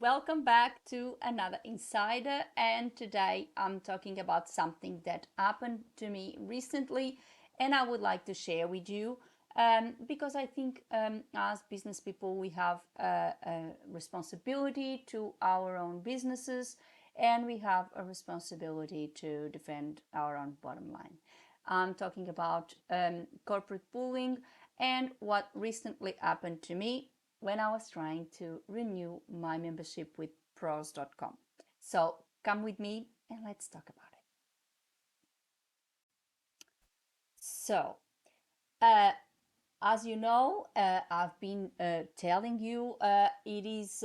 welcome back to another Insider. And today I'm talking about something that happened to me recently, and I would like to share with you because I think as business people we have a responsibility to our own businesses, and we have a responsibility to defend our own bottom line. I'm talking about corporate bullying and what recently happened to me when I was trying to renew my membership with pros.com. So come with me and let's talk about it. So, uh, as you know, I've been telling you it is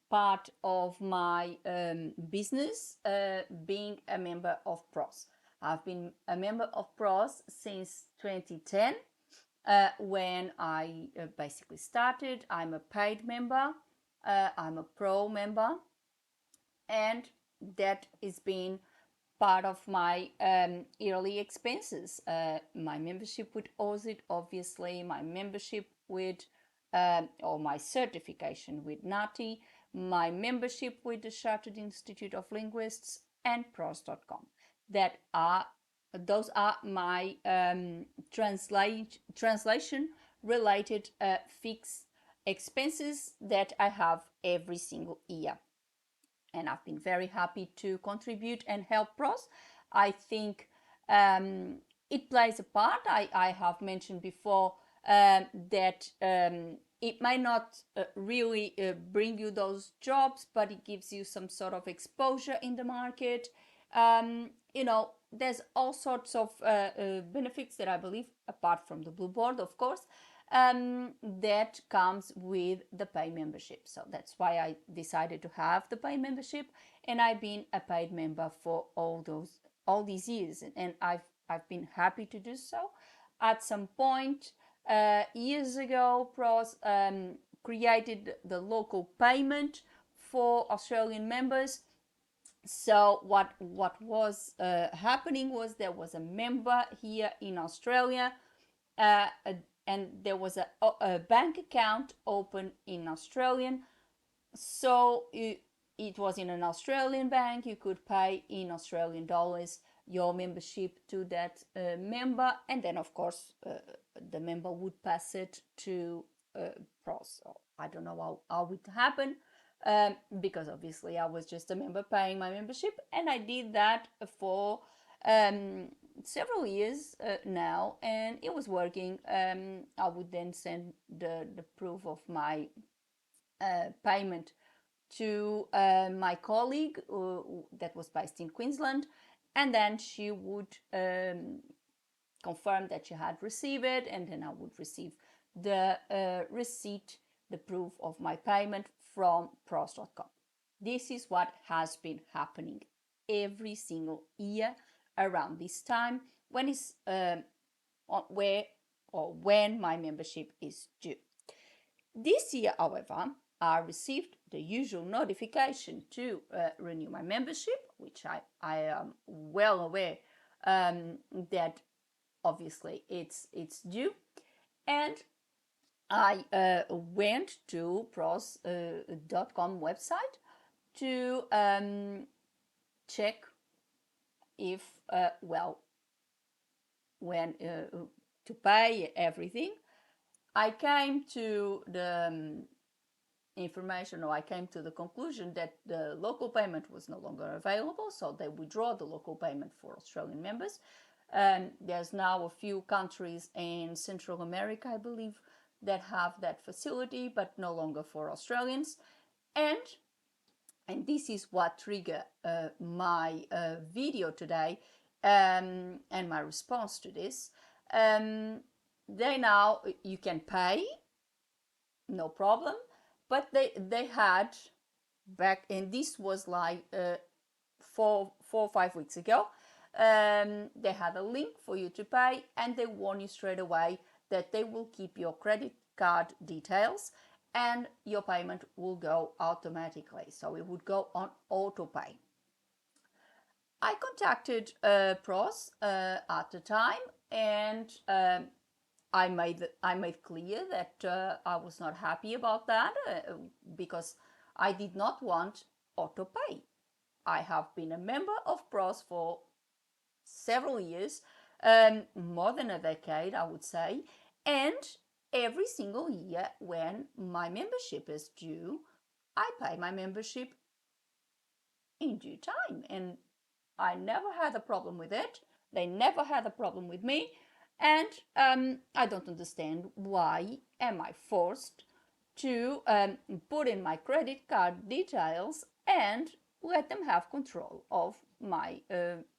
part of my business being a member of pros. I've been a member of pros since 2010 when I basically started. I'm a paid member, I'm a pro member, and that is being part of my yearly expenses. My membership with OSIT, obviously, my membership with or my certification with NATI, my membership with the Chartered Institute of Linguists, and pros.com. That are those are my translation related fixed expenses that I have every single year, and I've been very happy to contribute and help pros. I think it plays a part. I have mentioned before that it might not really bring you those jobs, but it gives you some sort of exposure in the market. There's all sorts of benefits that I believe, apart from the blue board, of course, that comes with the pay membership. So that's why I decided to have the pay membership, and I've been a paid member for all these years, and I've been happy to do so. At some point, years ago, pros created the local payment for Australian members. So what was happening was there was a member here in Australia, uh, and there was a bank account open in Australian. So it was in an Australian bank. You could pay in Australian dollars your membership to that member, and then of course the member would pass it to pros. So I don't know how it happened, because obviously I was just a member paying my membership, and I did that for um, several years now, and it was working. I would then send the proof of my payment to my colleague that was based in Queensland, and then she would confirm that she had received it, and then I would receive the receipt, the proof of my payment from pros.com. This is what has been happening every single year around this time when it's where or when my membership is due. This year, however, I received the usual notification to renew my membership, which I am well aware that obviously it's due, and I went to pros.com website to check if when to pay everything. I came to the information, or I came to the conclusion that the local payment was no longer available, so they withdraw the local payment for Australian members. There's now a few countries in Central America, I believe, that have that facility, but no longer for Australians. And this is what triggered my video today, and my response to this. They now, you can pay, no problem, but they had back, and this was like 4 or 5 weeks ago. They had a link for you to pay, and they warn you straight away that they will keep your credit card details and your payment will go automatically. So it would go on auto pay. I contacted pros at the time, and I made clear that I was not happy about that, because I did not want auto pay. I have been a member of PROS for several years, more than a decade, I would say, and every single year when my membership is due, I pay my membership in due time, and I never had a problem with it. They never had a problem with me, and I don't understand why am I forced to put in my credit card details and let them have control of my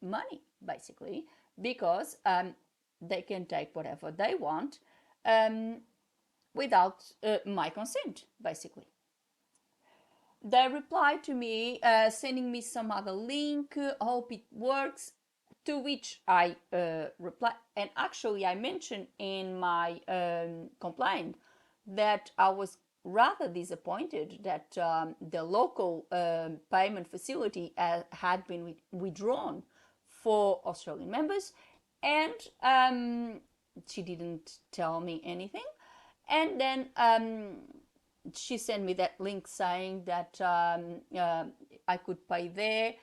money, basically, because they can take whatever they want without my consent, basically. They replied to me, sending me some other link, hope it works, to which I replied. And actually, I mentioned in my complaint that I was rather disappointed that the local payment facility had been withdrawn for Australian members, and she didn't tell me anything. And then she sent me that link saying that I could pay there,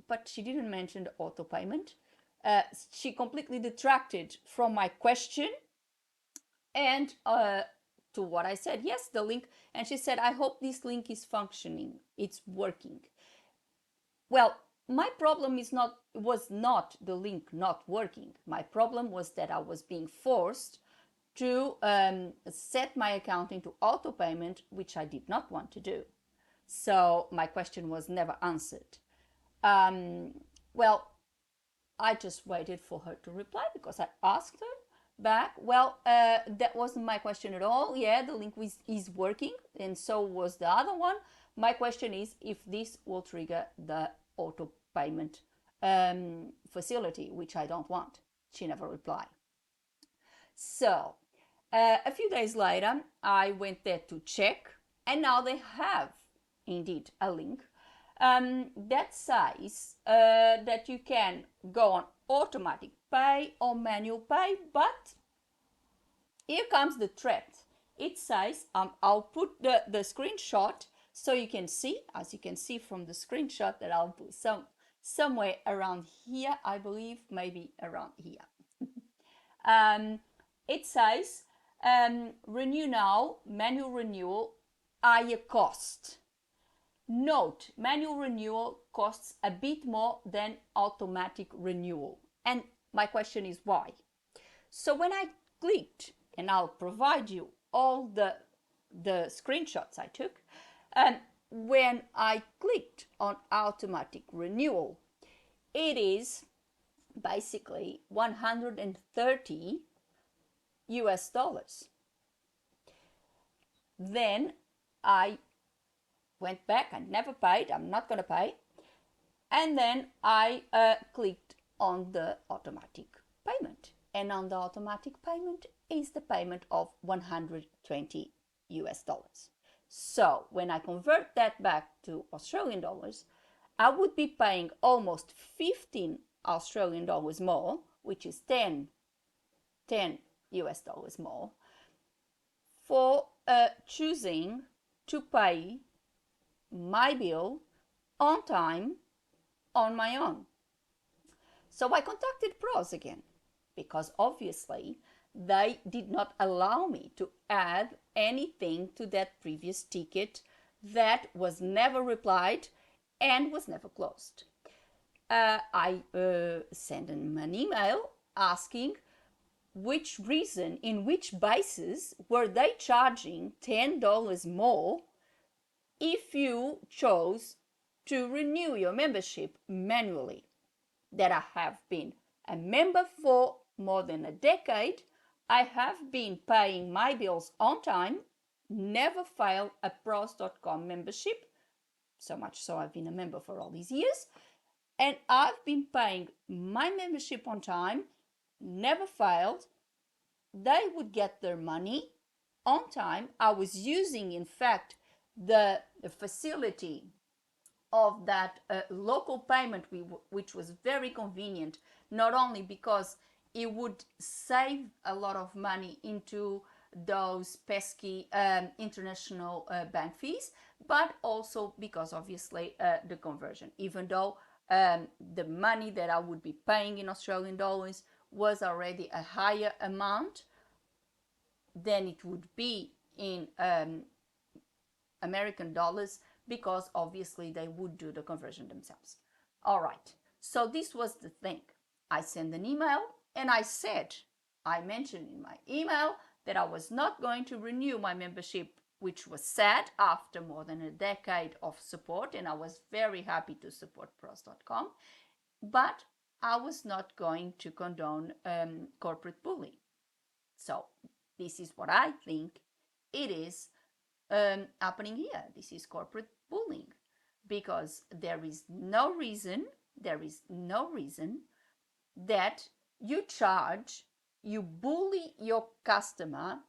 but she didn't mention the auto payment. She completely detracted from my question and to what I said. Yes, the link, and she said, I hope this link is functioning, it's working. Well, my problem was not the link not working. My problem was that I was being forced to set my account into auto payment, which I did not want to do. So my question was never answered. Well, I just waited for her to reply because I asked her back. Well, that wasn't my question at all. Yeah, the link is working, and so was the other one. My question is if this will trigger the auto payment facility, which I don't want. She never replied. So a few days later, I went there to check, and now they have indeed a link that says that you can go on automatic pay or manual pay, but here comes the threat. It says, I'll put the screenshot so you can see, as you can see from the screenshot that I'll put somewhere around here, I believe, maybe around here. It says, renew now, manual renewal, higher cost. Note, manual renewal costs a bit more than automatic renewal. And my question is why? So when I clicked, and I'll provide you all the screenshots I took, when I clicked on automatic renewal, it is basically 130 US dollars. Then I went back, I never paid, I'm not going to pay. And then I clicked on the automatic payment. And on the automatic payment is the payment of 120 US dollars. So when I convert that back to Australian dollars, I would be paying almost 15 Australian dollars more, which is 10 US dollars more, for choosing to pay my bill on time on my own. So I contacted PROS again because obviously they did not allow me to add anything to that previous ticket that was never replied and was never closed. I sent them an email asking which reason, in which basis were they charging $10 more if you chose to renew your membership manually. That I have been a member for more than a decade. I have been paying my bills on time, never failed a pros.com membership, so much so I've been a member for all these years, and I've been paying my membership on time, never failed. They would get their money on time. I was using, in fact, the facility of that local payment, which was very convenient, not only because it would save a lot of money into those pesky international bank fees, but also because obviously the conversion, even though the money that I would be paying in Australian dollars was already a higher amount than it would be in American dollars, because obviously they would do the conversion themselves. All right, so this was the thing. I sent an email and I mentioned in my email that I was not going to renew my membership, which was sad after more than a decade of support, and I was very happy to support pros.com, but I was not going to condone corporate bullying. So this is what I think it is happening here. This is corporate bullying, because there is no reason that you bully your customer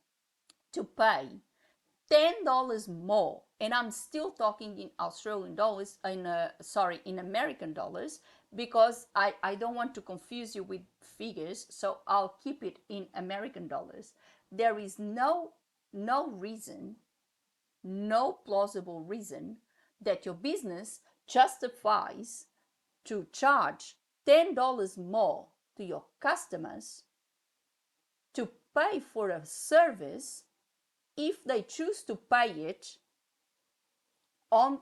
to pay $10 more, and I'm still talking in Australian dollars, in American dollars, because I don't want to confuse you with figures, so I'll keep it in American dollars. There is no reason, no plausible reason that your business justifies to charge $10 more to your customers to pay for a service if they choose to pay it on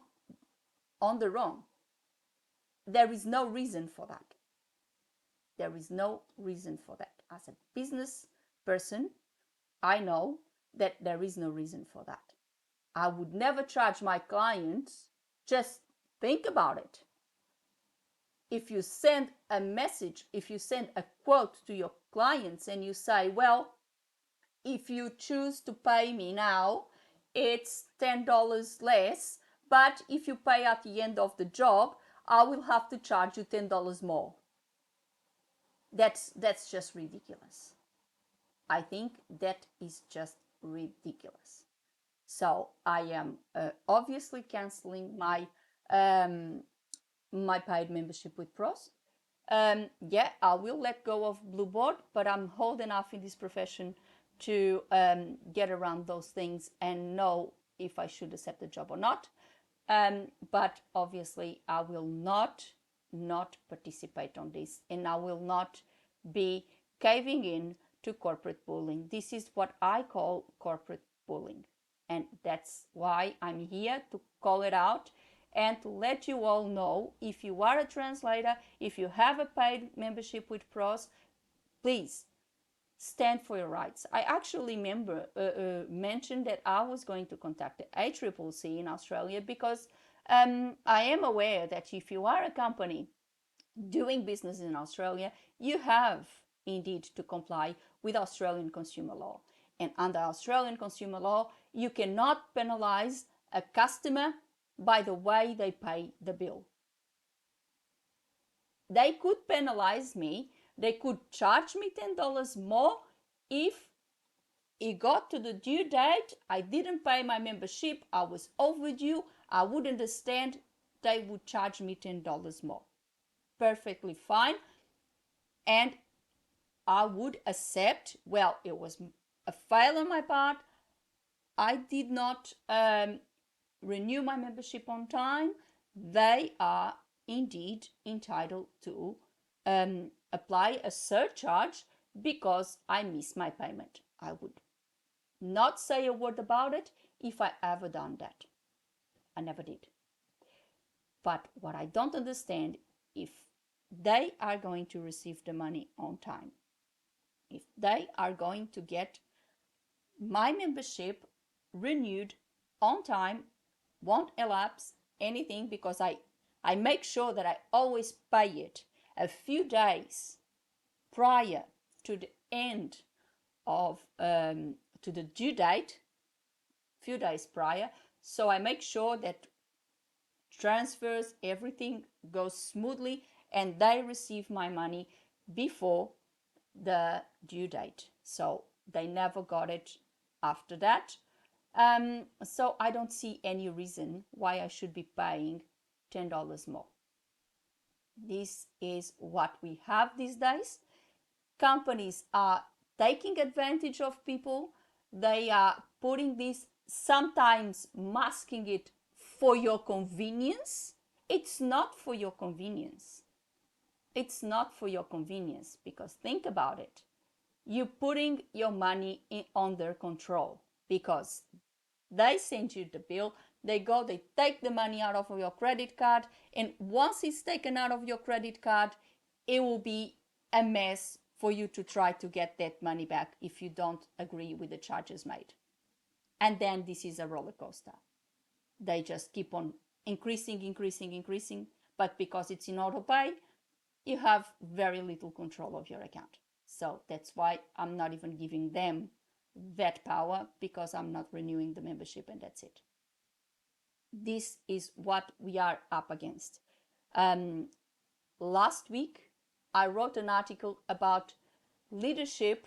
their own. There is no reason for that. There is no reason for that. As a business person, I know that there is no reason for that. I would never charge my clients. Just think about it. If you send a message, if you send a quote to your clients and you say, well, if you choose to pay me now, it's $10 less, but if you pay at the end of the job, I will have to charge you $10 more. That's just ridiculous. I think that is just ridiculous. So I am obviously canceling my my paid membership with Pros. Yeah, I will let go of Blue Board, but I'm old enough in this profession to get around those things and know if I should accept the job or not. But obviously, I will not participate on this, and I will not be caving in to corporate bullying. This is what I call corporate bullying, and that's why I'm here to call it out and to let you all know, if you are a translator, if you have a paid membership with Pros, please stand for your rights. I actually mentioned that I was going to contact the ACCC in Australia, because I am aware that if you are a company doing business in Australia, you have indeed to comply with Australian consumer law. And under Australian consumer law, you cannot penalize a customer by the way they pay the bill. They could penalize me, they could charge me $10 more if it got to the due date, I didn't pay my membership, I was overdue, I would understand, they would charge me $10 more. Perfectly fine. And I would accept, well, it was a fail on my part. I did not renew my membership on time. They are indeed entitled to apply a surcharge because I missed my payment. I would not say a word about it if I ever done that. I never did. But what I don't understand, if they are going to receive the money on time, if they are going to get my membership renewed on time, won't elapse anything, because I make sure that I always pay it a few days prior to the end of to the due date, few days prior. So I make sure that transfers, everything goes smoothly, and they receive my money before the due date. So they never got it after that. So I don't see any reason why I should be paying $10 more. This is what we have these days. Companies are taking advantage of people. they are putting this, sometimes masking it for your convenience. It's not for your convenience. It's not for your convenience, because think about it. You're putting your money on their control, because they send you the bill, they take the money out of your credit card, and once it's taken out of your credit card, it will be a mess for you to try to get that money back if you don't agree with the charges made. And then this is a roller coaster. They just keep on increasing, but because it's in auto pay, you have very little control of your account. So that's why I'm not even giving them that power, because I'm not renewing the membership, and that's it. This is what we are up against. Last week, I wrote an article about leadership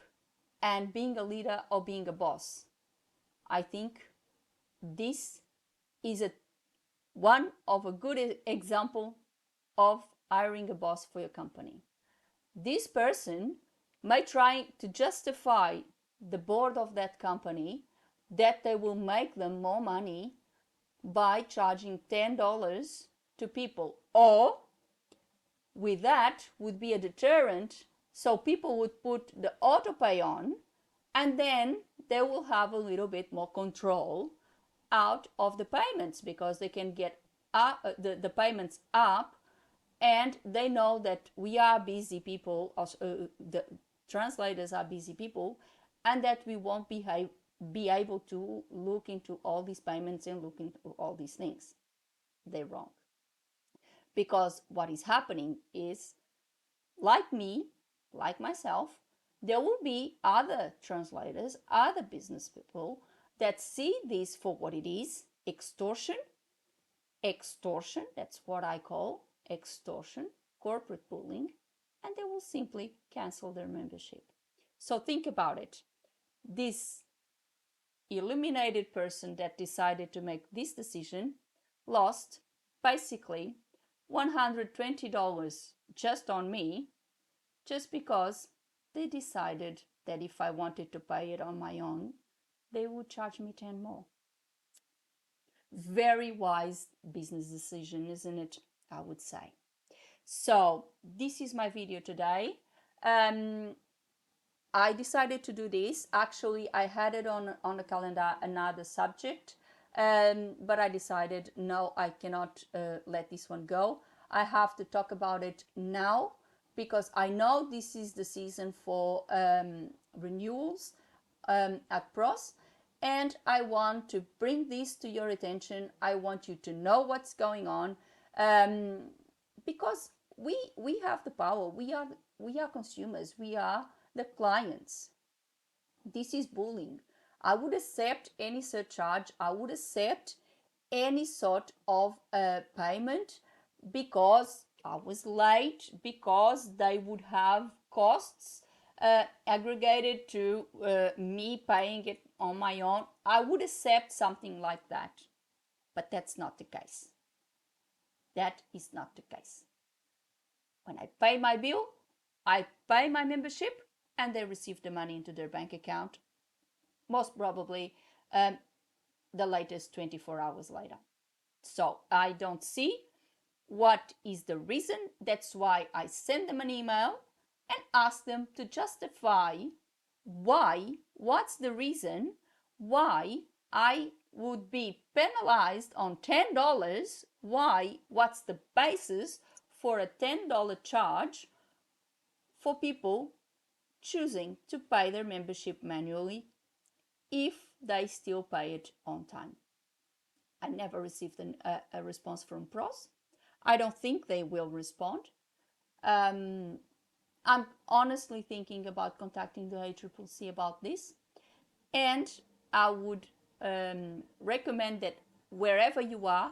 and being a leader or being a boss. I think this is one of a good example of hiring a boss for your company. This person may try to justify the board of that company that they will make them more money by charging $10 to people, or with that would be a deterrent, so people would put the auto pay on, and then they will have a little bit more control out of the payments, because they can get the payments up, and they know that we are busy people, the translators are busy people, and that we won't be able to look into all these payments and look into all these things. They're wrong. Because what is happening is, like me, like myself, there will be other translators, other business people that see this for what it is: extortion. That's what I call extortion, corporate bullying, and they will simply cancel their membership. So think about it. This illuminated person that decided to make this decision lost basically $120 just on me, just because they decided that if I wanted to pay it on my own, they would charge me 10 more. Very wise business decision, isn't it? I would say. So this is my video today. I decided to do this. Actually, I had it on the calendar, another subject, but I decided, no, I cannot let this one go. I have to talk about it now, because I know this is the season for renewals at PROS, and I want to bring this to your attention. I want you to know what's going on, because we have the power. We are consumers. We are the clients. This is bullying. I would accept any surcharge. I would accept any sort of payment, because I was late, because they would have costs aggregated to me paying it on my own. I would accept something like that, but that's not the case. That is not the case. When I pay my bill, I pay my membership, and they receive the money into their bank account, most probably the latest 24 hours later. So I don't see what is the reason. That's why I send them an email and ask them to justify what's the reason why I would be penalized on $10. What's the basis for a $10 charge for people choosing to pay their membership manually if they still pay it on time? I never received a response from PROS. I don't think they will respond. I'm honestly thinking about contacting the ACCC about this, and I would recommend that wherever you are,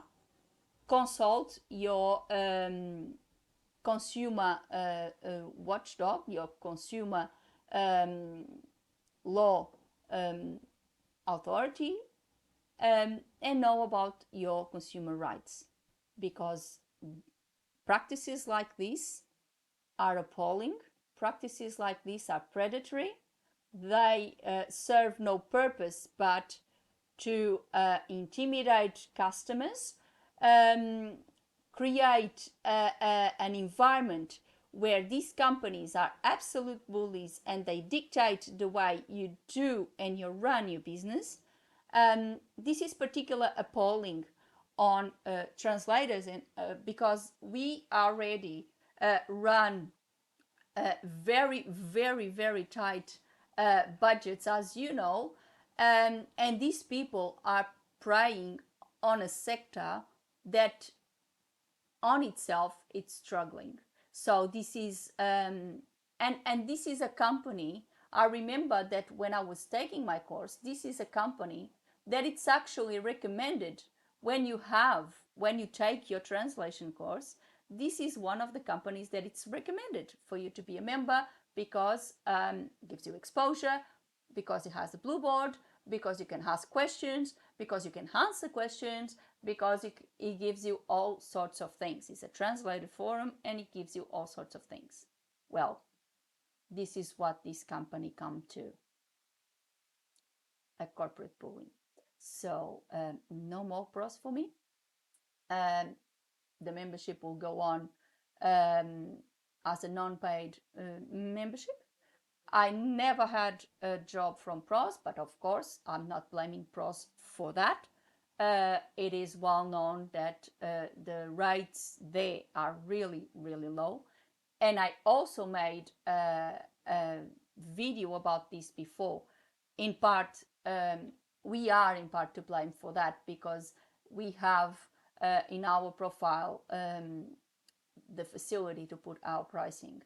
consult your consumer watchdog, your consumer law authority, and know about your consumer rights, because practices like this are appalling. Practices like this are predatory. they serve no purpose but to intimidate customers, um, create an environment where these companies are absolute bullies and they dictate the way you do and you run your business. This is particularly appalling on translators, and because we already run very, very, very tight budgets, as you know, and these people are preying on a sector that on itself it's struggling. So this is and this is a company. I remember that when I was taking my course, this is a company that it's actually recommended when you take your translation course. This is one of the companies that it's recommended for you to be a member because it gives you exposure, because it has a blue board, because you can ask questions, because you can answer questions, because it gives you all sorts of things. It's a translated forum and it gives you all sorts of things. Well, this is what this company come to, a corporate bullying. So no more pros for me. The membership will go on as a non-paid membership. I never had a job from pros, but of course I'm not blaming pros for that. It is well known that the rates there are really, really low. And I also made a video about this before. In part, we are in part to blame for that because we have in our profile the facility to put our pricing,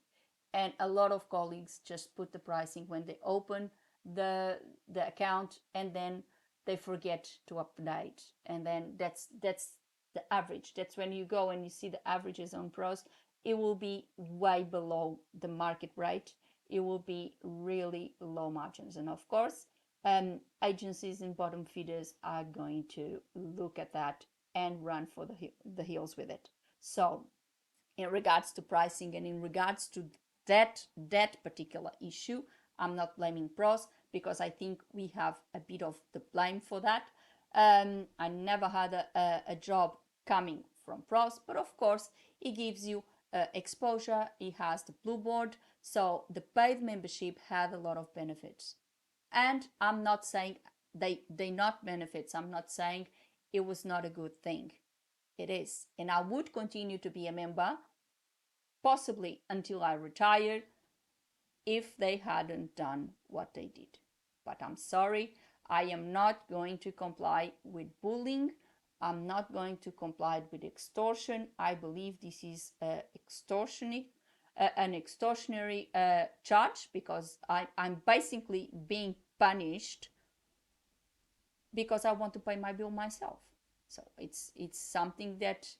and a lot of colleagues just put the pricing when they open the account, and then they forget to update, and then that's the average. That's when you go and you see the averages on pros, it will be way below the market rate. It will be really low margins, and of course agencies and bottom feeders are going to look at that and run for the hills with it. So in regards to pricing and in regards to that particular issue, I'm not blaming pros because I think we have a bit of the blame for that. I never had a job coming from pros, but of course it gives you exposure. It has the blue board, so the paid membership had a lot of benefits. And I'm not saying they not benefits. I'm not saying it was not a good thing. It is, and I would continue to be a member possibly until I retired if they hadn't done what they did. But I'm sorry, I am not going to comply with bullying. I'm not going to comply with extortion. I believe this is an extortionary charge because I'm basically being punished because I want to pay my bill myself. So it's something that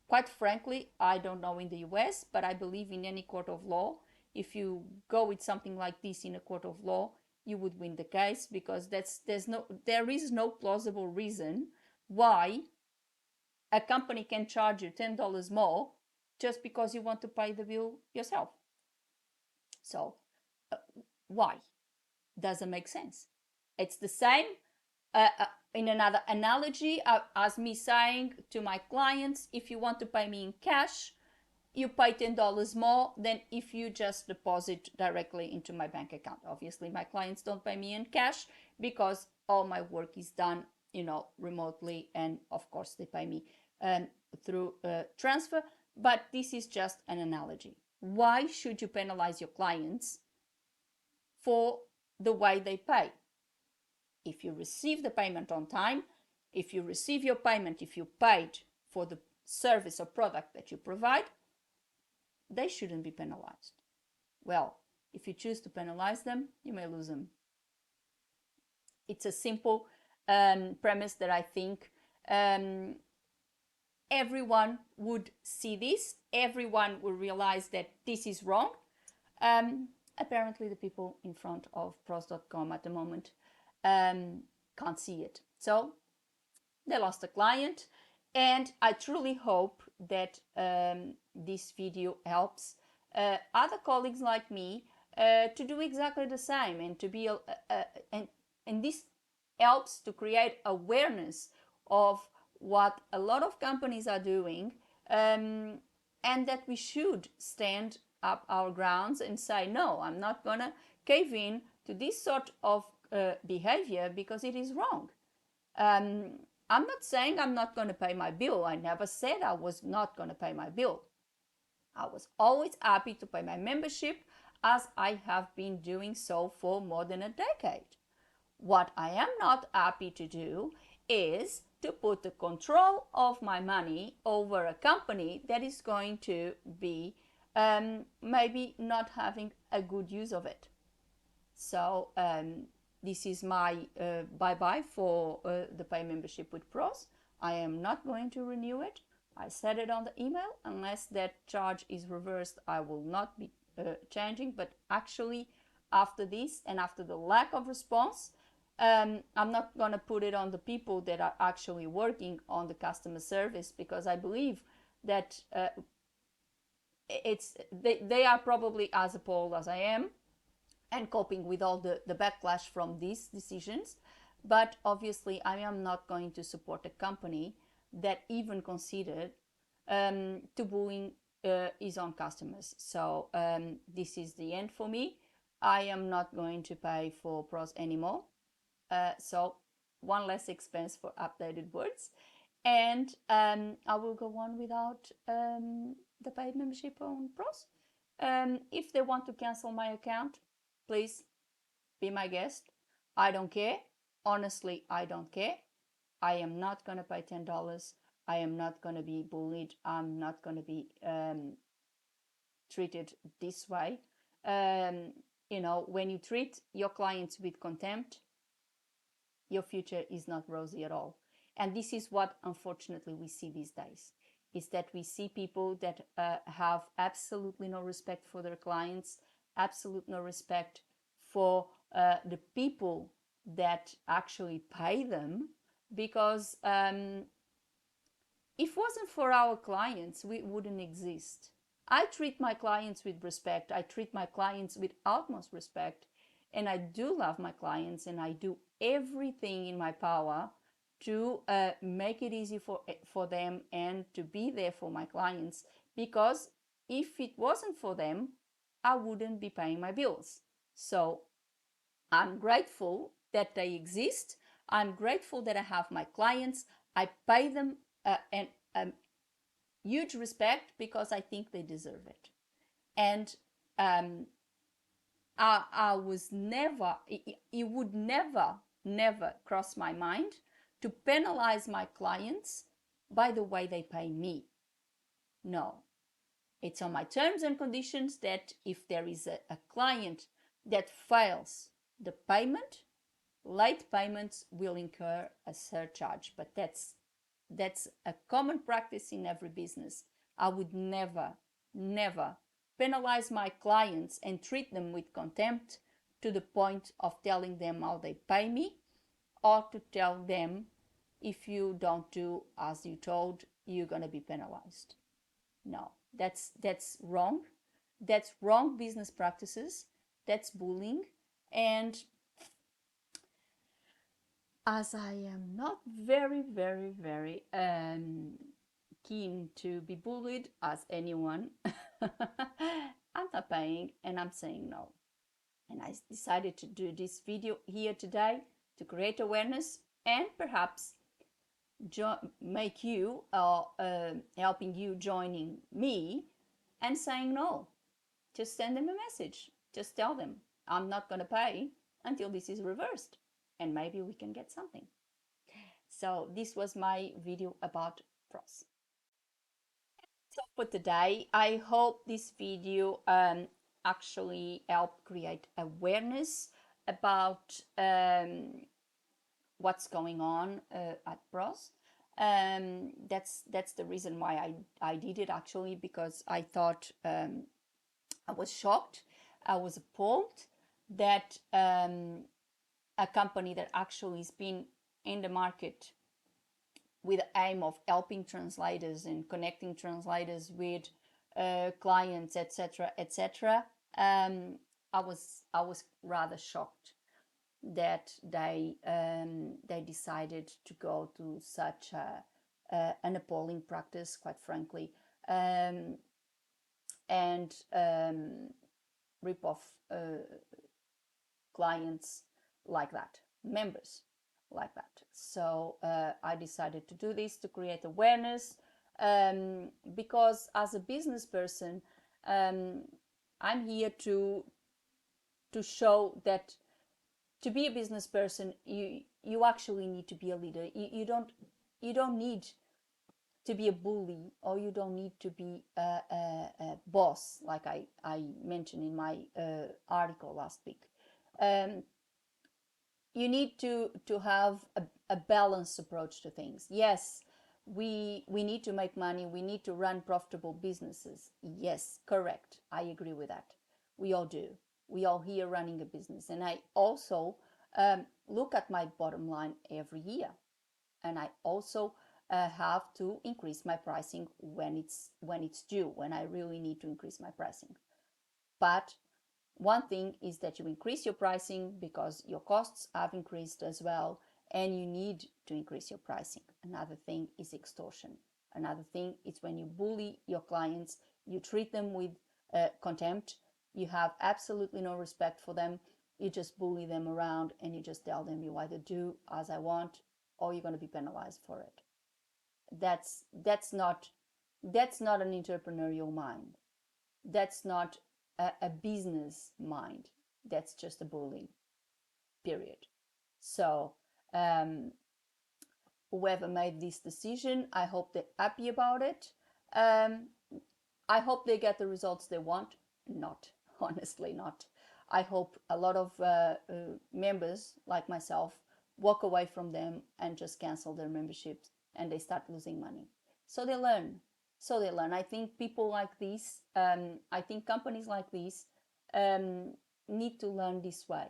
quite frankly, I don't know in the US, but I believe in any court of law, if you go with something like this in a court of law, you would win the case because there is no plausible reason why a company can charge you $10 more just because you want to pay the bill yourself. So why? Doesn't make sense. It's the same in another analogy as me saying to my clients, if you want to pay me in cash, you pay $10 more than if you just deposit directly into my bank account. Obviously, my clients don't pay me in cash because all my work is done, remotely, and of course they pay me through transfer. But this is just an analogy. Why should you penalize your clients for the way they pay? If you receive the payment on time, if you receive your payment, if you paid for the service or product that you provide, they shouldn't be penalized. Well, if you choose to penalize them, you may lose them. It's a simple premise that I think everyone would see this. Everyone will realize that this is wrong. Apparently, the people in front of pros.com at the moment can't see it. So they lost a client, and I truly hope that this video helps other colleagues like me to do exactly the same and to be and this helps to create awareness of what a lot of companies are doing, um, and that we should stand up our grounds and say, no, I'm not gonna cave in to this sort of behavior because it is wrong. um, I'm not saying I'm not going to pay my bill. I never said I was not going to pay my bill. I was always happy to pay my membership, as I have been doing so for more than a decade. What I am not happy to do is to put the control of my money over a company that is going to be maybe not having a good use of it. So this is my bye-bye for the pay membership with Pros. I am not going to renew it. I said it on the email. Unless that charge is reversed, I will not be changing. But actually, after this and after the lack of response, I'm not going to put it on the people that are actually working on the customer service, because I believe that they are probably as appalled as I am and coping with all the backlash from these decisions. But obviously, I am not going to support a company that even considered to bullying his own customers. So this is the end for me. I am not going to pay for Pros anymore. So one less expense for updated words. And I will go on without the paid membership on Pros. If they want to cancel my account, please be my guest. I don't care. Honestly, I don't care. I am not going to pay $10. I am not going to be bullied. I'm not going to be treated this way. Um, when you treat your clients with contempt, your future is not rosy at all. And this is what, unfortunately, we see these days, is that we see people that have absolutely no respect for their clients, absolute no respect for the people that actually pay them, because if it wasn't for our clients, we wouldn't exist. I treat my clients with respect. I treat my clients with utmost respect. And I do love my clients, and I do everything in my power to make it easy for them and to be there for my clients. Because if it wasn't for them, I wouldn't be paying my bills. So I'm grateful that they exist. I'm grateful that I have my clients. I pay them and huge respect because I think they deserve it. And I was never, it would never cross my mind to penalize my clients by the way they pay me. No, it's on my terms and conditions that if there is a client that fails the payment, late payments will incur a surcharge. But that's a common practice in every business. I would never penalize my clients and treat them with contempt to the point of telling them how they pay me, or to tell them, if you don't do as you told, you're going to be penalized. No, that's wrong. That's wrong business practices. That's bullying. And as I am not very keen to be bullied as anyone, I'm not paying, and I'm saying no. And I decided to do this video here today to create awareness and perhaps make you helping you joining me and saying no. Just send them a message. Just tell them, I'm not going to pay until this is reversed, and maybe we can get something. So this was my video about pros. So for today, I hope this video actually helped create awareness about what's going on at pros. That's the reason why I did it, actually, because I thought I was shocked, I was appalled that a company that actually has been in the market with the aim of helping translators and connecting translators with clients, etc., etc. I was rather shocked that they decided to go to such an appalling practice, quite frankly, um, and rip off clients like that, members like that. So I decided to do this to create awareness, because as a business person, um, I'm here to show that to be a business person, you actually need to be a leader. You don't need to be a bully, or you don't need to be a boss, like I mentioned in my article last week. Um, you need to have a balanced approach to things. Yes, we need to make money, we need to run profitable businesses. Yes, correct, I agree with that. We all do. We all here running a business, and I also look at my bottom line every year, and I also have to increase my pricing when it's due, when I really need to increase my pricing. But one thing is that you increase your pricing because your costs have increased as well, and you need to increase your pricing. Another thing is extortion. Another thing is when you bully your clients, you treat them with contempt, you have absolutely no respect for them, you just bully them around, and you just tell them you either do as I want or you're going to be penalized for it. That's not an entrepreneurial mind. That's not a business mind. That's just a bullying, period. So um, whoever made this decision, I hope they're happy about it. um, I hope they get the results they want. Not, honestly, not. I hope a lot of members like myself walk away from them and just cancel their memberships, and they start losing money. So they learn. So they learn. I think people like this, I think companies like this um, need to learn this way.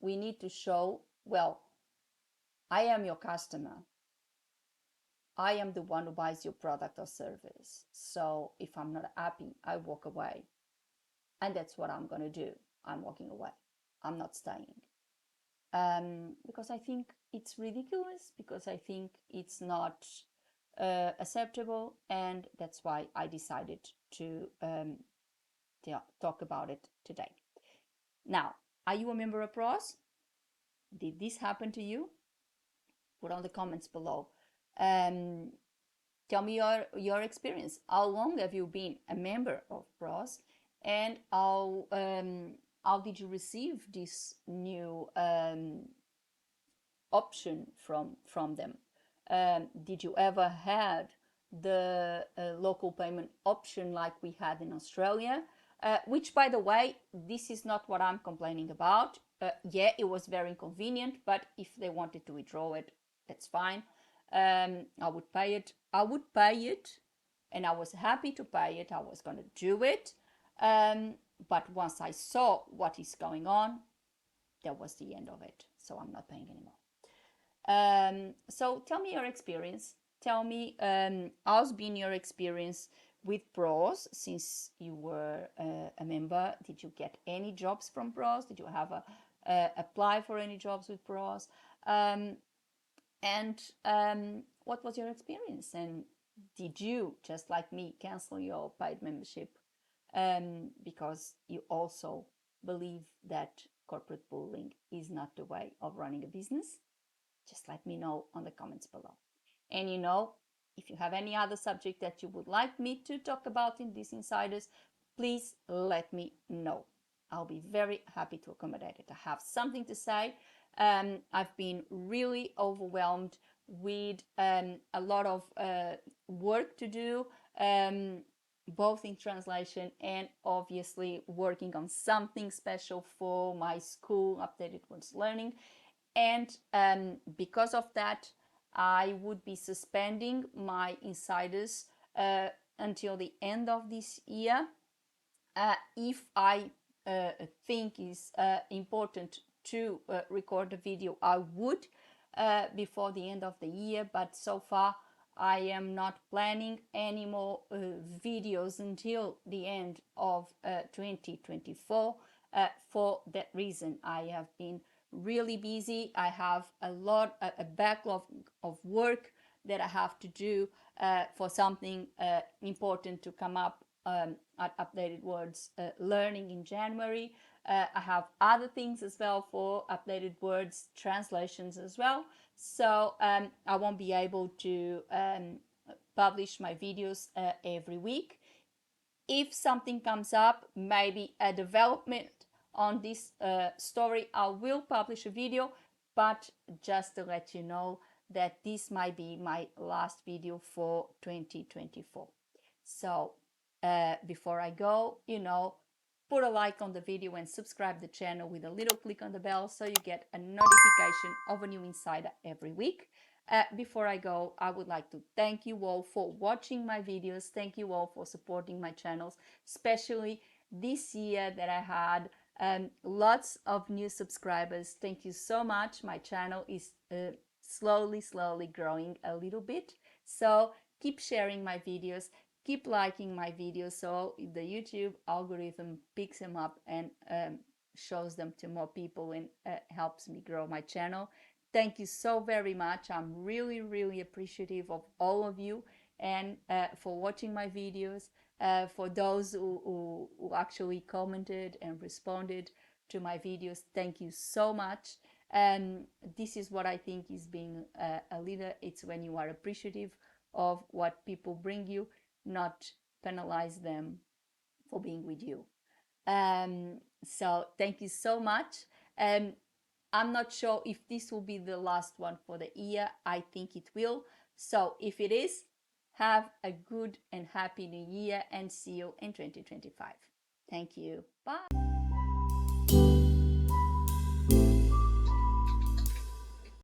We need to show, well, I am your customer. I am the one who buys your product or service. So if I'm not happy, I walk away. And that's what I'm going to do. I'm walking away. I'm not staying. Because I think it's ridiculous, because I think it's not acceptable. And that's why I decided to talk about it today. Now, are you a member of PROS? Did this happen to you? Put on the comments below. Um, Tell me your experience. How long have you been a member of PROS, and how did you receive this new option from them? Did you ever had the local payment option like we had in Australia? Which, by the way, this is not what I'm complaining about. Yeah, it was very inconvenient, but if they wanted to withdraw it, that's fine. I would pay it. And I was happy to pay it. I was going to do it. But once I saw what is going on, that was the end of it. So I'm not paying anymore. So tell me your experience. Tell me how's been your experience with PROS since you were a member. Did you get any jobs from PROS? Did you have apply for any jobs with PROS? And what was your experience? And did you, just like me, cancel your paid membership because you also believe that corporate bullying is not the way of running a business? Just let me know on the comments below. And if you have any other subject that you would like me to talk about in these insiders, please let me know. I'll be very happy to accommodate it. I have something to say. I've been really overwhelmed with a lot of work to do, both in translation and obviously working on something special for my school, Updated Words Learning. And because of that, I would be suspending my insiders until the end of this year. If I think is important to record a video, I would before the end of the year, but so far I am not planning any more videos until the end of 2024. For that reason, I have been really busy. I have a backlog of work that I have to do for something important to come up at Updated Words Learning in January. I have other things as well for Updated Words translations as well. So I won't be able to publish my videos every week. If something comes up, maybe a development on this story, I will publish a video, but just to let you know that this might be my last video for 2024. So before I go, put a like on the video and subscribe the channel with a little click on the bell so you get a notification of a new insider every week. Before I go, I would like to thank you all for watching my videos. Thank you all for supporting my channels, especially this year that I had lots of new subscribers. Thank you so much. My channel is slowly growing a little bit. So keep sharing my videos, keep liking my videos so the YouTube algorithm picks them up and shows them to more people and helps me grow my channel. Thank you so very much. I'm really appreciative of all of you and for watching my videos, for those who actually commented and responded to my videos. Thank you so much. This is what I think is being a leader. It's when you are appreciative of what people bring you, not penalize them for being with you. So thank you so much. I'm not sure if this will be the last one for the year. I think it will. So if it is, have a good and happy new year and see you in 2025. Thank you. Bye.